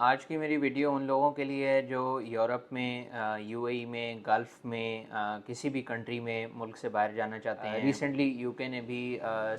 आज की मेरी वीडियो उन लोगों के लिए है जो यूरोप में, यूएई में, गल्फ़ में, किसी भी कंट्री में मुल्क से बाहर जाना चाहते हैं। रिसेंटली यूके ने भी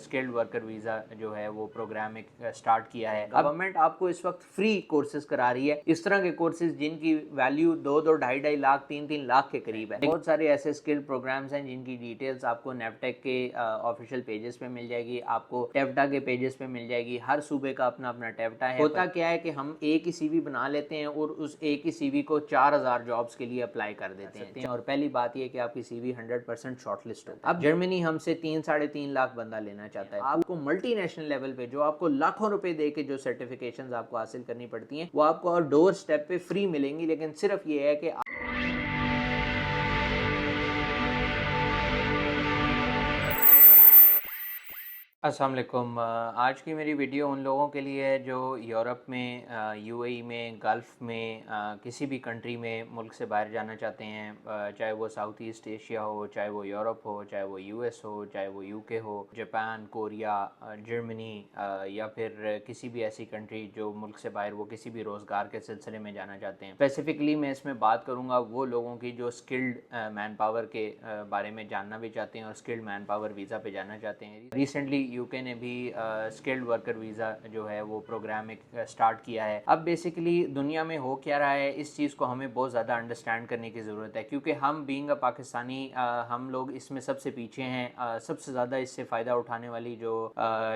स्किल्ड वर्कर वीज़ा जो है वो प्रोग्राम एक स्टार्ट किया है। गवर्नमेंट आपको इस वक्त फ्री कोर्सेज करा रही है, इस तरह के कोर्सेज जिनकी वैल्यू 2-2, ढाई लाख, 3-3 लाख के करीब है। बहुत सारे ऐसे स्किल्ड प्रोग्राम्स हैं जिनकी डिटेल्स आपको नेफटेक के ऑफिशियल पेजेस पे मिल जाएगी, आपको टेवटा के पेजेस पे मिल जाएगी। हर सूबे का अपना अपना टेवटा है। होता क्या है कि हम एक ही सीवी बना लेते हैं और उस एक ही सीवी को 4000 जॉब्स के लिए अप्लाई कर देते हैं। और पहली बात यह कि आपकी सीवी 100% शॉर्टलिस्ट होता है। अब जर्मनी हमसे 3-3.5 लाख बंदा लेना चाहता है। आपको मल्टीनेशनल लेवल पे जो आपको लाखों रुपए दे के जो सर्टिफिकेशंस आपको हासिल करनी पड़ती हैं वो आपको डोर स्टेप पे फ्री मिलेंगी, लेकिन सिर्फ ये है कि अस्सलाम वालेकुम। आज की मेरी वीडियो उन लोगों के लिए है जो यूरोप में, यूएई में, गल्फ़ में, किसी भी कंट्री में मुल्क से बाहर जाना चाहते हैं। चाहे वो साउथ ईस्ट एशिया हो, चाहे वो यूरोप हो, चाहे वो यूएस हो, चाहे वो यूके हो, जापान, कोरिया, जर्मनी, या फिर किसी भी ऐसी कंट्री जो मुल्क से बाहर वो किसी भी रोज़गार के सिलसिले में जाना चाहते हैं। स्पेसिफिकली मैं इसमें बात करूँगा वो लोगों की जो स्किल्ड मैन पावर के बारे में जानना भी चाहते हैं और स्किल्ड मैन पावर वीज़ा पे जाना चाहते हैं। रिसेंटली यूके ने भी स्किल्ड वर्कर वीज़ा जो है वो प्रोग्राम एक स्टार्ट किया है। अब बेसिकली दुनिया में हो क्या रहा है इस चीज़ को हमें बहुत ज़्यादा अंडरस्टैंड करने की ज़रूरत है, क्योंकि हम बीइंग अ पाकिस्तानी हम लोग इसमें सबसे पीछे हैं। सबसे ज़्यादा इससे फ़ायदा उठाने वाली जो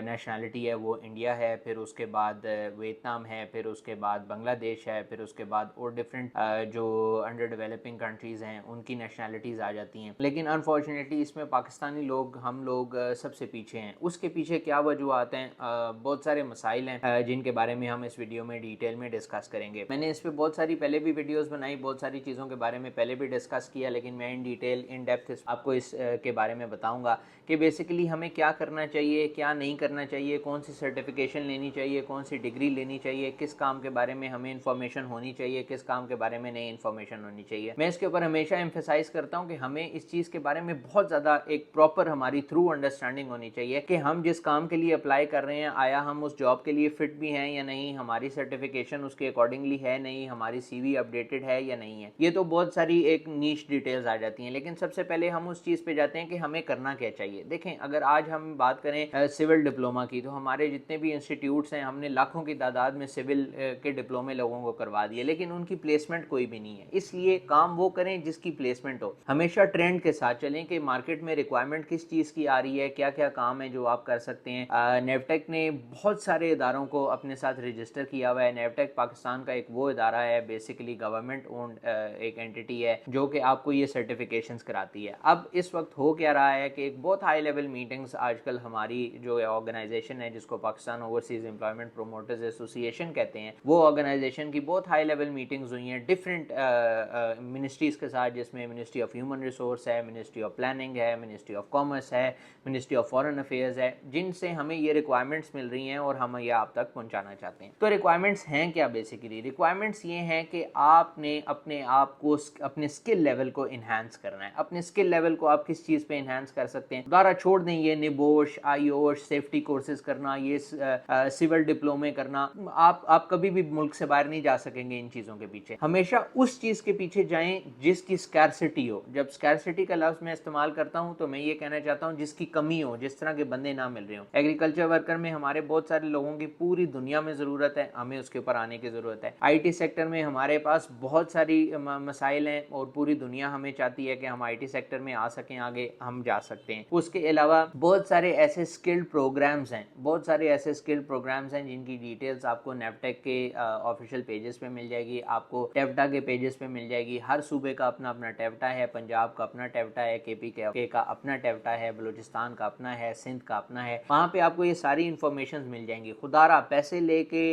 नेशनैलिटी है वो इंडिया है, फिर उसके बाद वियतनाम है, फिर उसके बाद बांग्लादेश है, फिर उसके बाद और डिफरेंट जो अंडर डेवलपिंग कंट्रीज़ हैं उनकी नेशनैलिटीज़ आ जाती हैं। लेकिन अनफॉर्चुनेटली इसमें पाकिस्तानी लोग, हम लोग सबसे पीछे हैं। उसके पीछे क्या वजूहत हैं? बहुत सारे मसाइल हैं जिनके बारे में हम इस वीडियो में डिटेल में डिस्कस करेंगे। मैंने इस पर बहुत सारी पहले भी वीडियोस बनाई, बहुत सारी चीज़ों के बारे में पहले भी डिस्कस किया, लेकिन मैं इन डिटेल इन डेप्थ आपको इस के बारे में बताऊंगा कि बेसिकली हमें क्या करना चाहिए, क्या नहीं करना चाहिए, कौन सी सर्टिफिकेशन लेनी चाहिए, कौन सी डिग्री लेनी चाहिए, किस काम के बारे में हमें इन्फॉर्मेशन होनी चाहिए, किस काम के बारे में नहीं इन्फॉर्मेशन होनी चाहिए। मैं इसके ऊपर हमेशा एम्फेसाइज करता हूँ कि हमें इस चीज़ के बारे में बहुत ज़्यादा एक प्रॉपर हमारी थ्रू अंडरस्टैंडिंग होनी चाहिए कि हम जिस काम के लिए अप्लाई कर रहे हैं आया हम उस जॉब के लिए फिट भी हैं या नहीं, हमारी सर्टिफिकेशन उसके अकॉर्डिंगली है नहीं, हमारी सीवी अपडेटेड है या नहीं है। ये तो बहुत सारी एक नीश डिटेल्स आ जाती हैं, लेकिन सबसे पहले हम उस चीज़ पे जाते हैं कि हमें करना क्या चाहिए। देखें, अगर आज हम बात करें सिविल डिप्लोमा की, तो हमारे जितने भी इंस्टीट्यूट्स हैं हमने लाखों की तादाद में सिविल के डिप्लोमे लोगों को करवा दिए, लेकिन उनकी प्लेसमेंट कोई भी नहीं है। इसलिए काम वो करें जिसकी प्लेसमेंट हो। हमेशा ट्रेंड के साथ चलें कि मार्केट में रिक्वायरमेंट किस चीज़ की आ रही है, क्या क्या काम है जो आप कर सकते हैं। नेवटेक ने बहुत सारे इदारों को अपने साथ रजिस्टर किया हुआ है। नेवटेक पाकिस्तान का एक वो इदारा है, बेसिकली गवर्नमेंट ओन्ड एक एंटिटी है जो कि आपको ये सर्टिफिकेशंस कराती है। अब इस वक्त हो क्या रहा है कि एक बहुत हाई लेवल मीटिंग्स आजकल हमारी जो ऑर्गेनाइजेशन है जिसको Pakistan overseas employment promoters association कहते हैं, वो ऑर्गेनाइजेशन की बहुत हाई लेवल मीटिंग्स हुई हैं डिफरेंट मिनिस्ट्रीज़ के साथ, जिसमें मिनिस्ट्री ऑफ ह्यूमन रिसोर्स है, मिनिस्ट्री ऑफ प्लानिंग है, मिनिस्ट्री ऑफ कॉमर्स है, मिनिस्ट्री ऑफ फॉरेन अफेयर्स है, जिनसे हमें ये रिक्वायरमेंट्स मिल रही हैं और हम ये आप तक पहुंचाना चाहते हैं। तो रिक्वायरमेंट्स हैं क्या? बेसिकली रिक्वायरमेंट्स ये हैं कि आपने अपने आप को, अपने स्किल लेवल को इन्हांस करना है। अपने स्किल लेवल को आप किस चीज़ पे इन्हांस कर सकते हैं? दोबारा छोड़ दें ये निबोश, आईओश, सेफ्टी कोर्सेज करना, ये सिविल डिप्लोमे करना। आप कभी भी मुल्क से बाहर नहीं जा सकेंगे इन चीज़ों के पीछे। हमेशा उस चीज़ के पीछे जाएं जिसकी स्कैरसिटी हो। जब स्कैरसिटी का लफ्ज़ मैं इस्तेमाल करता हूँ तो मैं ये कहना चाहता हूँ जिसकी कमी हो, जिस तरह के बंदे ना मिल रहे हो। एग्रीकल्चर वर्कर में हमारे बहुत सारे लोगों की पूरी दुनिया में ज़रूरत है, हमें उसके ऊपर आने की ज़रूरत है। आईटी सेक्टर में हमारे पास बहुत सारी मसाइल हैं और पूरी दुनिया हमें चाहती है कि हम आईटी सेक्टर में आ सकें, आगे हम जा सकते हैं। उसके अलावा बहुत सारे ऐसे स्किल्ड प्रोग्राम्स हैं, बहुत सारे ऐसे स्किल्ड प्रोग्राम्स हैं जिनकी डिटेल्स आपको नेवटेक के ऑफिशियल पेजेस पे मिल जाएगी, आपको टेवटा के पेजेस पे मिल जाएगी। हर सूबे का अपना अपना टेवटा है, पंजाब का अपना टेवटा है, केपी के का अपना टेवटा है, बलूचिस्तान का अपना है, सिंध का अपना है। वहाँ पे आपको ये सारी इंफॉर्मेशन मिल जाएंगी। खुदारा पैसे लेके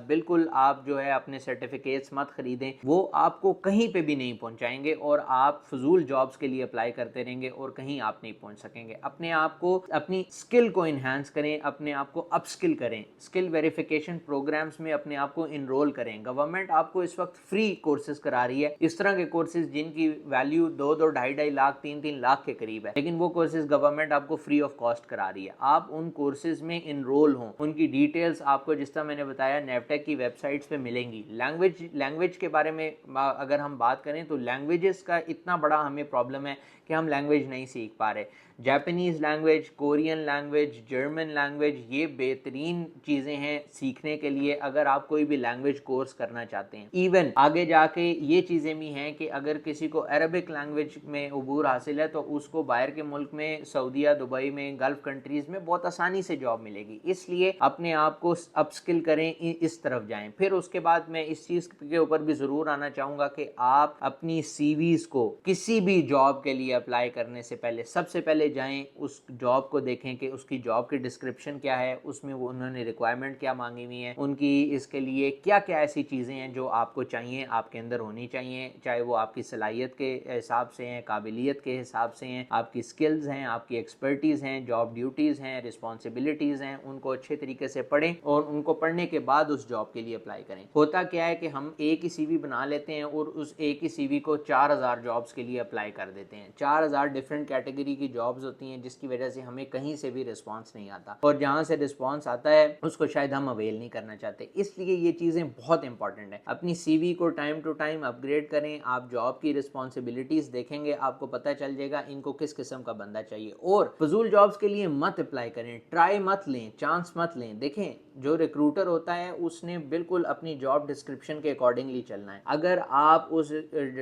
बिल्कुल आप जो है अपने सर्टिफिकेट्स मत खरीदें, वो आपको कहीं पे भी नहीं पहुँचाएंगे और आप फजूल जॉब्स के लिए अप्लाई करते रहेंगे और कहीं आप नहीं पहुँच सकेंगे। अपने आप को, अपनी स्किल को इन्हांस करें, अपने आप को अपस्किल करें, स्किल वेरिफिकेशन प्रोग्राम्स में अपने आप को इनरोल करें। गवर्नमेंट आपको इस वक्त फ्री कोर्सेज करा रही है, इस तरह के कोर्सेज जिनकी वैल्यू 2-2, ढाई लाख, 3-3 लाख के करीब है, लेकिन वो कोर्सेज गवर्नमेंट आपको फ्री ऑफ कॉस्ट करा रही है। रही है, आप उन कोर्सेज में इनरोल हों, उनकी डिटेल्स आपको जिस तरह मैंने बताया नेवटेक की वेबसाइट्स पे मिलेंगी। लैंग्वेज के बारे में अगर हम बात करें तो लैंग्वेजेस का इतना बड़ा हमें प्रॉब्लम है कि हम लैंग्वेज नहीं सीख पा रहे। Japanese language, Korean language, German language, ये बेहतरीन चीज़ें हैं सीखने के लिए अगर आप कोई भी लैंग्वेज कोर्स करना चाहते हैं। इवन आगे जाके ये चीज़ें भी हैं कि अगर किसी को अरबिक लैंग्वेज में उबूर हासिल है तो उसको बाहर के मुल्क में, सऊदीया, दुबई में, गल्फ़ कंट्रीज़ में बहुत आसानी से जॉब मिलेगी। इसलिए अपने आप को अपस्किल करें, इस तरफ जाएं। फिर उसके बाद मैं इस चीज़ के ऊपर भी ज़रूर आना चाहूँगा कि आप अपनी सीवीज़ को किसी भी जॉब के लिए अप्लाई करने से पहले सबसे पहले जाएं, उस जॉब को देखें कि उसकी जॉब की डिस्क्रिप्शन क्या है, उसमें वो उन्होंने रिक्वायरमेंट क्या मांगी हुई है, उनकी इसके लिए क्या क्या ऐसी चीज़ें हैं जो आपको चाहिए, आपके अंदर होनी चाहिए, चाहे वो आपकी सलाहियत के हिसाब से हैं, काबिलियत के हिसाब से हैं, आपकी स्किल्स हैं, आपकी एक्सपर्टीज़ हैं, जॉब ड्यूटीज़ हैं, रिस्पॉन्सिबिलिटीज़ हैं, उनको अच्छे तरीके से पढ़ें और उनको पढ़ने के बाद उस जॉब के लिए अप्लाई करें। होता क्या है कि हम एक ही CV बना लेते हैं और उस एक ही CV को 4000 जॉब्स के लिए अप्लाई कर देते हैं। 4000 डिफरेंट कैटेगरी की जॉब्स होती हैं जिसकी वजह से हमें कहीं से भी रिस्पांस नहीं आता, और जहां से रिस्पांस आता है उसको शायद हम अवेल नहीं करना चाहते। इसलिए ये चीज़ें बहुत इंपॉर्टेंट है। अपनी CV को टाइम टू टाइम अपग्रेड करें। आप जॉब की रिस्पॉन्सिबिलिटीज़ देखेंगे, आपको पता चल जाएगा इनको किस किस्म का बंदा चाहिए। और फजूल जॉब्स के लिए मत अप्लाई करें, ट्राई मत लें, चांस मत लें। देखें, जो रिक्रूटर होता है उसने बिल्कुल अपनी जॉब डिस्क्रिप्शन के अकॉर्डिंगली चलना है। अगर आप उस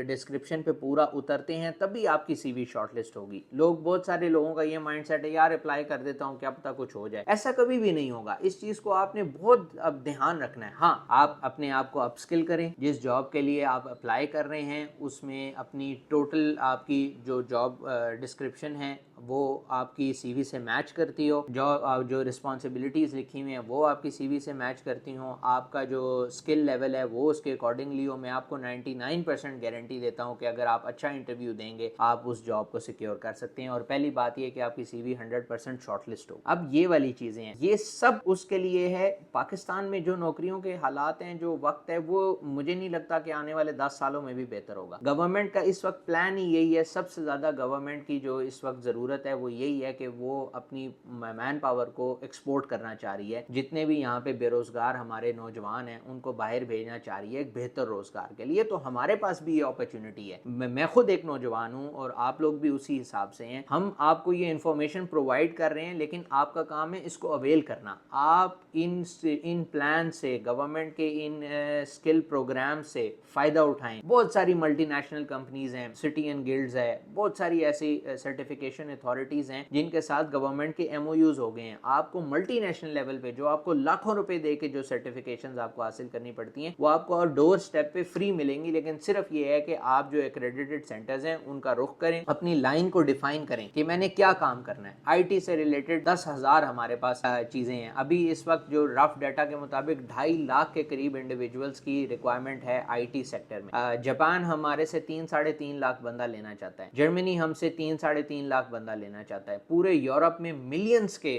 डिस्क्रिप्शन पे पूरा उतरते हैं तभी आपकी CV शॉर्टलिस्ट होगी। बहुत सारे लोगों का ये माइंडसेट है, यार अप्लाई कर देता हूँ, क्या पता कुछ हो जाए। ऐसा कभी भी नहीं होगा। इस चीज़ को आपने बहुत अब ध्यान रखना है। हाँ, आप अपने आप को अपस्किल करें। जिस जॉब के लिए आप अप्लाई कर रहे हैं उसमें अपनी टोटल आपकी जो जॉब डिस्क्रिप्शन है वो आपकी CV से मैच करती हो, जो रिस्पॉन्सिबिलिटीज़ लिखी हुई हैं वो आपकी CV से मैच करती हो, आपका जो स्किल लेवल है वो उसके अकॉर्डिंगली हो। मैं आपको 99% गारंटी देता हूँ कि अगर आप अच्छा इंटरव्यू देंगे आप उस जॉब को सिक्योर कर सकते हैं। और पहली बात ये कि आपकी CV 100% शॉर्टलिस्ट हो। अब ये वाली चीज़ें हैं, ये सब उसके लिए है। पाकिस्तान में जो नौकरियों के हालात हैं, जो वक्त है, वो मुझे नहीं लगता कि आने वाले 10 सालों में भी बेहतर होगा। गवर्नमेंट का इस वक्त प्लान ही यही है। सबसे ज़्यादा गवर्नमेंट की जो इस वक्त ज़रूरत है वो यही है कि वो अपनी मैन पावर को एक्सपोर्ट करना चाह रही है। जितने भी यहाँ पे बेरोजगार हमारे नौजवान हैं उनको बाहर भेजना चाह रही है एक बेहतर रोजगार के लिए। तो हमारे पास भी ये अपॉर्चुनिटी है। मैं खुद एक नौजवान हूँ और आप लोग भी उसी हिसाब से हैं। हम आपको ये इन्फॉर्मेशन प्रोवाइड कर रहे हैं, लेकिन आपका काम है इसको अवेल करना। आप इन प्लान से, गवर्नमेंट के इन स्किल प्रोग्राम से फ़ायदा उठाएं। बहुत सारी मल्टीनेशनल कंपनीज हैं, सिटी एंड गिल्ड्स है, बहुत सारी ऐसी सर्टिफिकेशन अथॉरिटीज़ हैं जिनके साथ गवर्नमेंट के MOUs हो गए हैं। आपको मल्टीनेशनल लेवल पे जो आपको लाखों रुपए दे के जो सर्टिफिकेशंस आपको हासिल करनी पड़ती हैं वो आपको और डोर स्टेप पे फ्री मिलेंगी। लेकिन सिर्फ ये है कि आप जो एक्रेडिटेड सेंटर्स हैं उनका रुख करें, अपनी लाइन को डिफाइन करें कि मैंने क्या काम करना है। IT से रिलेटेड 10,000 हमारे पास चीज़ें हैं। अभी इस वक्त जो रफ डाटा के मुताबिक 2.5 लाख के करीब इंडिविजुअल्स की रिक्वायरमेंट है IT सेक्टर में। जापान हमारे से 3-3.5 लाख बंदा लेना चाहता है। जर्मनी हमसे 3-3.5 लाख बंदा लेना चाहता है। पूरे यूरोप में मिलियंस के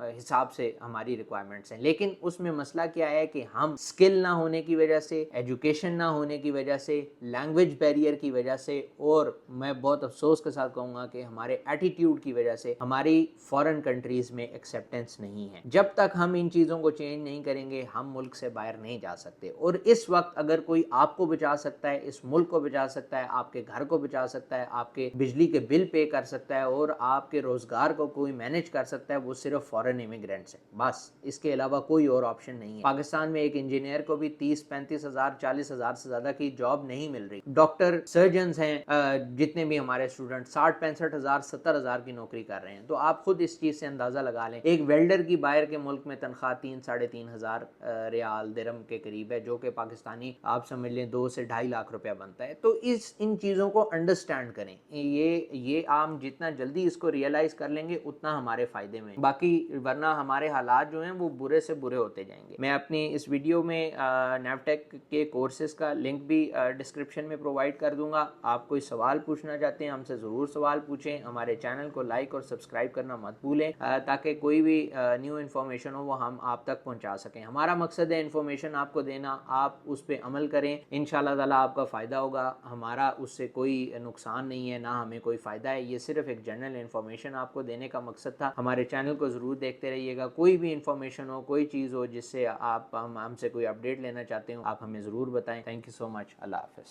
हिसाब से हमारी रिक्वायरमेंट्स हैं। लेकिन उसमें मसला क्या है कि हम स्किल ना होने की वजह से, एजुकेशन ना होने की वजह से, लैंग्वेज बैरियर की वजह से, और मैं बहुत अफसोस के साथ कहूँगा कि हमारे एटीट्यूड की वजह से हमारी फॉरेन कंट्रीज़ में एक्सेप्टेंस नहीं है। जब तक हम इन चीज़ों को चेंज नहीं करेंगे हम मुल्क से बाहर नहीं जा सकते। और इस वक्त अगर कोई आपको बचा सकता है, इस मुल्क को बचा सकता है, आपके घर को बचा सकता है, आपके बिजली के बिल पे कर सकता है और आपके रोजगार को कोई मैनेज कर सकता है, वो सिर्फ फॉरेन इमिग्रेंट्स हैं। बस इसके अलावा कोई और ऑप्शन नहीं है। पाकिस्तान में एक इंजीनियर को भी 30-35 हज़ार, 40 हज़ार से ज्यादा की जॉब नहीं मिल रही। डॉक्टर, सर्जन्स हैं, जितने भी हमारे स्टूडेंट 60-65 हज़ार, 70 हज़ार की नौकरी कर रहे हैं। तो आप खुद इस चीज से अंदाजा लगा लें। एक वेल्डर की बाहर के मुल्क में तनख्वाह 3-3.5 हज़ार रियाल दिरहम के करीब है, जो कि पाकिस्तानी आप समझ लें 2 से 2.5 लाख रुपया बनता है। तो इन चीजों को अंडरस्टैंड करें। ये आम जितना जल्दी इसको रियलाइज कर लेंगे उतना हमारे फायदे में, बाकी वरना हमारे हालात जो हैं वो बुरे से बुरे होते जाएंगे। मैं अपनी इस वीडियो में नेवटेक के कोर्सेज का लिंक भी डिस्क्रिप्शन में प्रोवाइड कर दूंगा। आप कोई सवाल पूछना चाहते हैं हमसे ज़रूर सवाल पूछें। हमारे चैनल को लाइक और सब्सक्राइब करना मत भूलें ताकि कोई भी न्यू इन्फॉर्मेशन हो वो हम आप तक पहुंचा सकें। हमारा मकसद है इन्फॉर्मेशन आपको देना, आप उस पर अमल करें, इंशाल्लाह ताला आपका फ़ायदा होगा। हमारा उससे कोई नुकसान नहीं है, ना हमें कोई फ़ायदा है, ये सिर्फ एक जनरल इन्फॉर्मेशन आपको देने का मकसद था। हमारे चैनल को ज़रूर देखते रहिएगा। कोई भी इन्फॉर्मेशन हो, कोई चीज़ हो जिससे आप हमसे कोई अपडेट लेना चाहते हो, आप हमें ज़रूर बताएं। Thank you so much. अल्लाह हाफ़िज़।